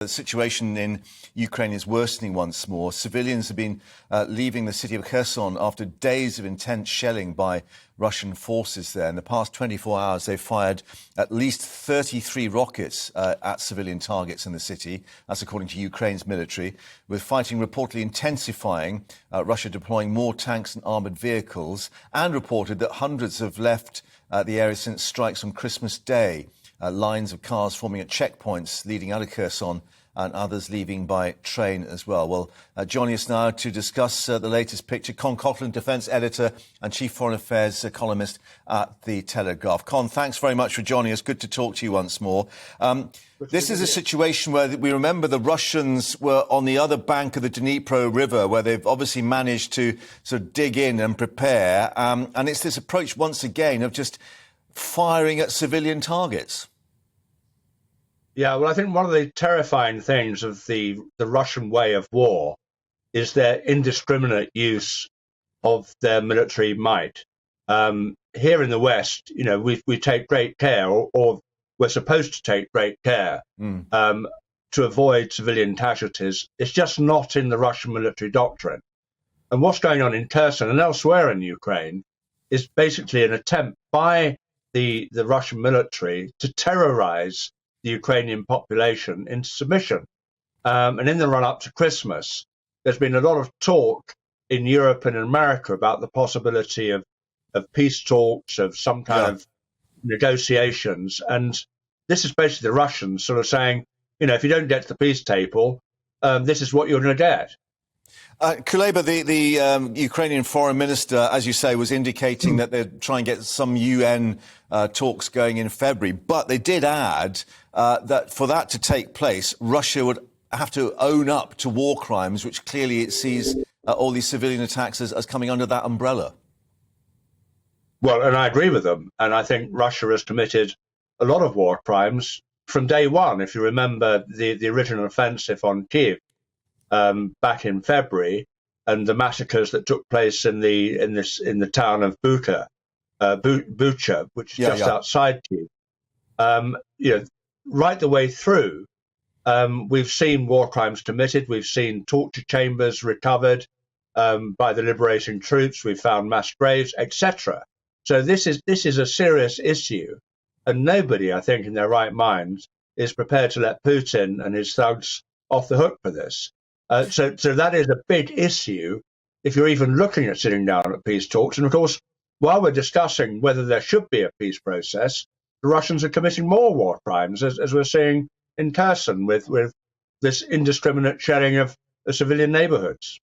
The situation in Ukraine is worsening once more. Civilians have been leaving the city of Kherson after days of intense shelling by Russian forces there. In the past 24 hours, they've fired at least 33 rockets at civilian targets in the city. That's according to Ukraine's military, with fighting reportedly intensifying, Russia deploying more tanks and armoured vehicles, and reported that hundreds have left the area since strikes on Christmas Day. Lines of cars forming at checkpoints leading out of Kherson and others leaving by train as well. Well, joining us now to discuss the latest picture, Coughlin, defence editor and chief foreign affairs columnist at the Telegraph. Con, thanks very much for joining us. Good to talk to you once more. This is a situation where we remember the Russians were on the other bank of the Dnipro River, where they've obviously managed to sort of dig in and prepare. And it's this approach once again of just firing at civilian targets. Yeah, well, I think one of the terrifying things of the Russian way of war is their indiscriminate use of their military might. Here in the West, you know, we take great care, or we're supposed to take great care to avoid civilian casualties. It's just not in the Russian military doctrine. And what's going on in Kherson and elsewhere in Ukraine is basically an attempt by the Russian military to terrorize the Ukrainian population into submission. And in the run-up to Christmas, there's been a lot of talk in Europe and in America about the possibility of peace talks, of some kind of negotiations. And this is basically the Russians sort of saying, you know, if you don't get to the peace table, this is what you're going to get. Kuleba, the Ukrainian foreign minister, as you say, was indicating that they'd try and get some UN talks going in February. But they did add that for that to take place, Russia would have to own up to war crimes, which clearly it sees all these civilian attacks as coming under that umbrella. Well, and I agree with them. And I think Russia has committed a lot of war crimes from day one. If you remember the original offensive on Kiev back in February, and the massacres that took place in the town of Bucha, which is just outside Kiev. You know, right the way through, we've seen war crimes committed. We've seen torture chambers recovered by the liberating troops. We've found mass graves, etc. So this is a serious issue, and nobody, I think, in their right mind is prepared to let Putin and his thugs off the hook for this. So that is a big issue if you're even looking at sitting down at peace talks. And of course, while we're discussing whether there should be a peace process, the Russians are committing more war crimes, as we're seeing in Kherson with this indiscriminate shelling of the civilian neighborhoods.